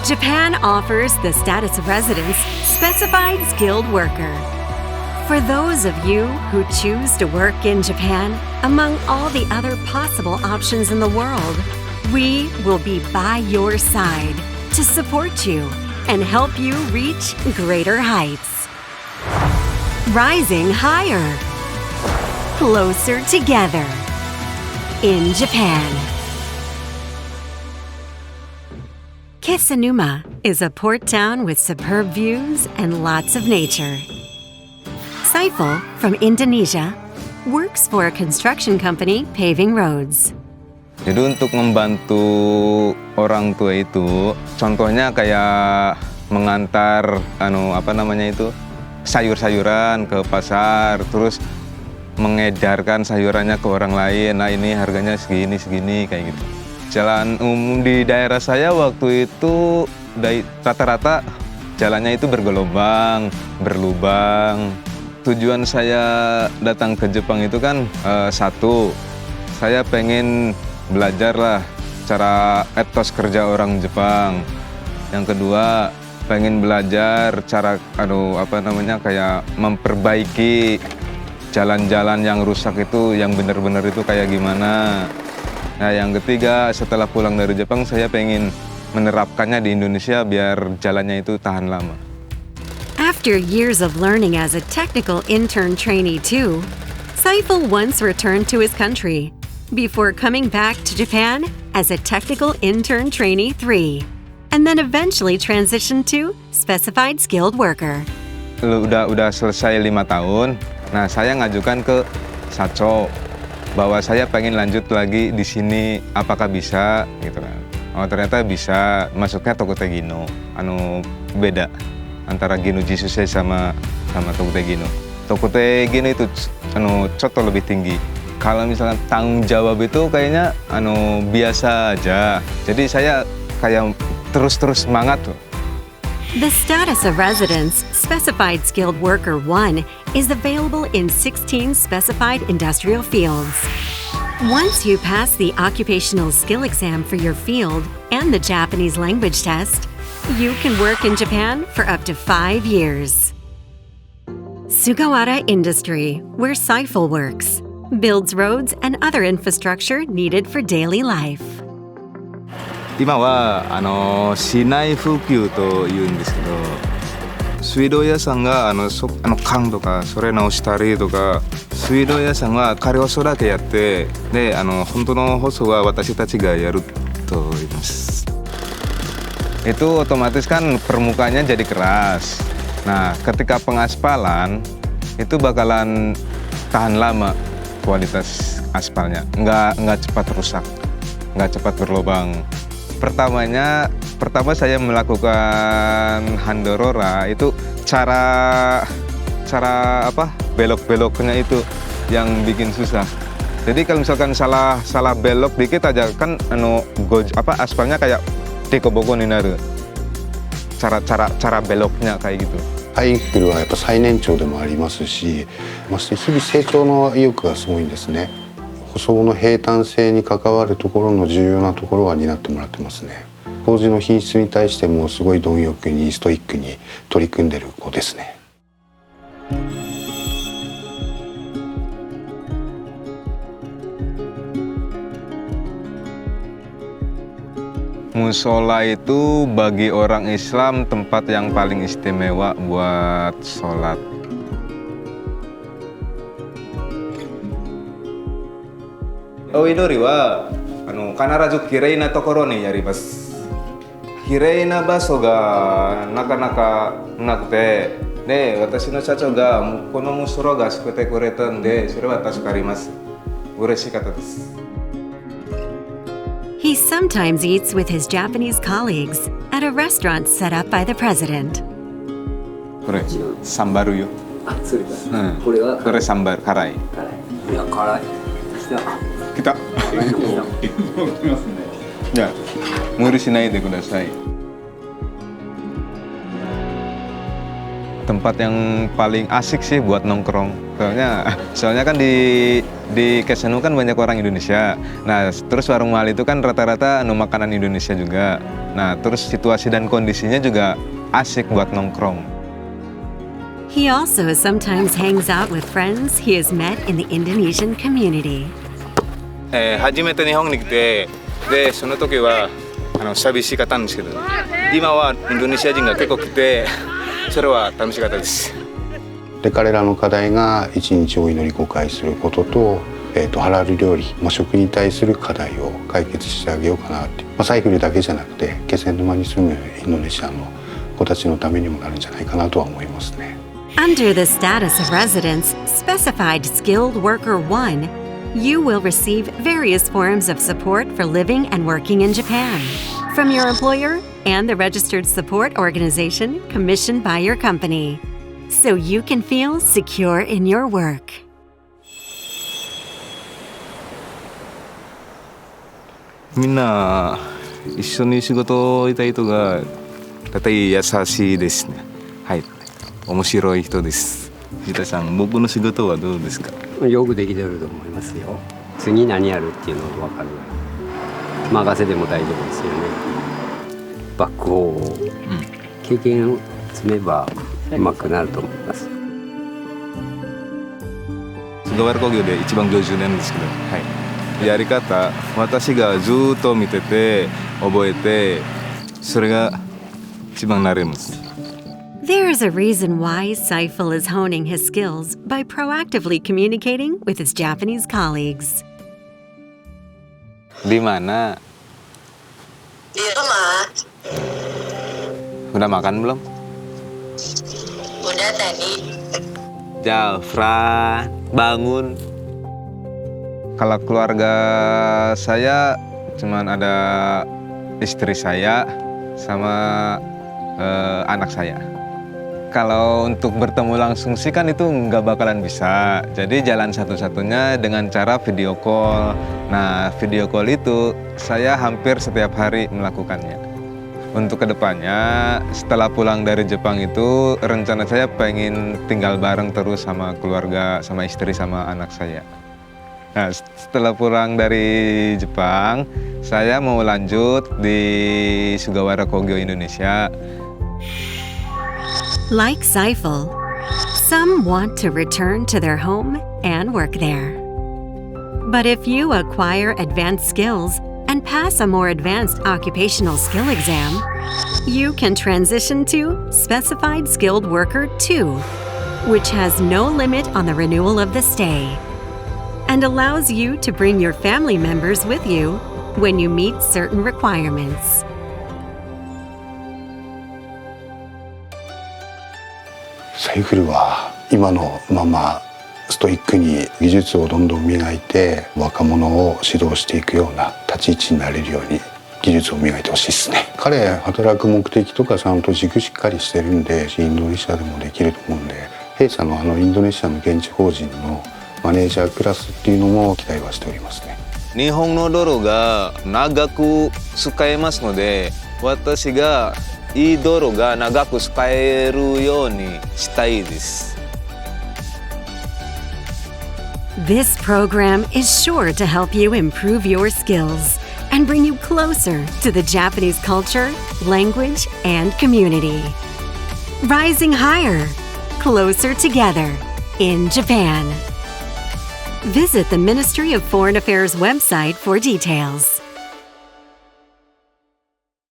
Japan offers the status of residence specified skilled worker. For those of you who choose to work in Japan, among all the other possible options in the world, we will be by your side to support you and help you reach greater heights. Rising higher, closer together in Japan. Kisanuma is a port town with superb views and lots of nature. Saiful, from Indonesia, works for a construction company paving roads. Jadi untuk membantu orang tua itu, contohnya kayak mengantar sayur-sayuran ke pasar, terus mengedarkan sayurannya ke orang lain. Nah ini harganya segini kayak gitu. Jalan umum di daerah saya waktu itu rata-rata jalannya itu bergelombang, berlubang. Tujuan saya datang ke Jepang itu kan satu, saya pengen belajar lah cara etos kerja orang Jepang. Yang kedua, pengen belajar cara kayak memperbaiki jalan-jalan yang rusak itu, yang benar-benar itu kayak gimana. Nah, yang ketiga, setelah pulang dari Jepang saya pengen menerapkannya di Indonesia biar jalannya itu tahan lama. After years of learning as a technical intern trainee too, Saiful once returned to his country before coming back to Japan as a technical intern trainee 3, and then eventually transitioned to specified skilled worker. Udah selesai 5 tahun, nah saya ngajukan ke Sacho bahwa saya pengen lanjut lagi di sini, apakah bisa gitu kan. Oh ternyata bisa, masuknya Tokute Gino. Beda antara Gino Jisusei sama Tokute Gino. Tokute Gino itu coto lebih tinggi. Kalau misalnya tanggung jawab itu kayaknya biasa aja. Jadi saya kayak terus semangat tuh. The status of residence Specified Skilled Worker 1 is available in 16 specified industrial fields. Once you pass the occupational skill exam for your field and the Japanese language test, you can work in Japan for up to 5 years. Sugawara Industry, where Saiful works, builds roads and other infrastructure needed for daily life. 今は市内復旧というんですけど、水道屋さんが管とかそれ直したりとか、水道屋さんは仮舗装だけやって、で本当の舗装は私たちがやると言います。Itu otomatis kan permukaannya jadi keras. Nah, ketika pengaspalan itu bakalan tahan lama kualitas aspalnya, nggak cepat rusak, nggak cepat berlubang. Pertama saya melakukan handorora itu cara belok-beloknya itu yang bikin susah. Jadi kalau misalkan salah belok dikit aja kan aspalnya kayak dekoboko ni naru. Cara beloknya kayak gitu. サイクルはやっぱ最年長でもありますし、まして日々成長の意欲がすごいんですね。舗装の平坦性に関わるところの重要なところは担ってもらってますね。工事の品質に対してもすごい貪欲にストイックに取り組んでる子ですね。Musola itu bagi orang Islam tempat yang paling istimewa buat sholat. Oidori wa kanarazu kirei na tokoro ni yarimasu. Kirei na baso ga nakanaka nakute, de watashi no shacho ga kono musoro ga shukute kuretaんで、それは助かります。嬉しかったです。He sometimes eats with his Japanese colleagues at a restaurant set up by the president. これサンバルよ。あ、それか。これサンバル辛い。いや辛い。来た。じゃあ無理しないでください。Tempat yang paling asik sih buat nongkrong. Soalnya kan di di Kesenu kan banyak orang Indonesia. Nah, terus warung mahal itu kan rata-rata makanan Indonesia juga. Nah, terus situasi dan kondisinya juga asik buat nongkrong. He also sometimes hangs out with friends he has met in the Indonesian community. 初めて日本に来て、でその時は寂しかったんですけど、今はインドネシア人が結構来て、それは楽しかったです。で彼らの課題が一日お祈り5回することと、ハラル料理、食に対する課題を解決してあげようかなって、サイクルだけじゃなくて気仙沼に住むインドネシアの子たちのためにもなるんじゃないかなとは思いますね。Under the status of residence, specified skilled worker 1, you will receive various forms of support for living and working in Japan from your employer and the registered support organization commissioned by your company, so you can feel secure in your work. みんな一緒に仕事をしたい人が大体優しいですね。はい、面白い人です。藤田さん、僕の仕事はどうですか？よくできてると思いますよ。次何やるっていうのが分かる。任せても大丈夫ですよね。バックホーを、経験を積めばうまくなると思います。菅原工業で一番50年ですけど、はい、やり方、私がずっと見てて覚えて、それが一番慣れます。There's a reason why Saiful is honing his skills by proactively communicating with his Japanese colleagues. Di mana? Di rumah. Udah makan belum? Udah tadi. Jafra, bangun. Kalau keluarga saya cuman ada istri saya sama anak saya. Kalau untuk bertemu langsung sih kan itu nggak bakalan bisa. Jadi jalan satu-satunya dengan cara video call. Nah, video call itu saya hampir setiap hari melakukannya. Untuk kedepannya, setelah pulang dari Jepang itu, rencana saya pengen tinggal bareng terus sama keluarga, sama istri, sama anak saya. Nah, setelah pulang dari Jepang, saya mau lanjut di Sugawara Kogyo Indonesia. Like Saiful, some want to return to their home and work there. But if you acquire advanced skills and pass a more advanced occupational skill exam, you can transition to Specified Skilled Worker 2, which has no limit on the renewal of the stay, and allows you to bring your family members with you when you meet certain requirements. サイクルは今のままストイックに技術をどんどん磨いて若者を指導していくような立ち位置になれるように技術を磨いてほしいですね。彼働く目的とかちゃんと軸しっかりしてるんでインドネシアでもできると思うんで、弊社のインドネシアの現地法人のマネージャークラスっていうのも期待はしておりますね。日本の道路が長く使えますので、私がいい道路が長く使えるようにしたいです。This program is sure to help you improve your skills and bring you closer to the Japanese culture, language, and community. Rising higher, closer together in Japan. Visit the Ministry of Foreign Affairs website for details.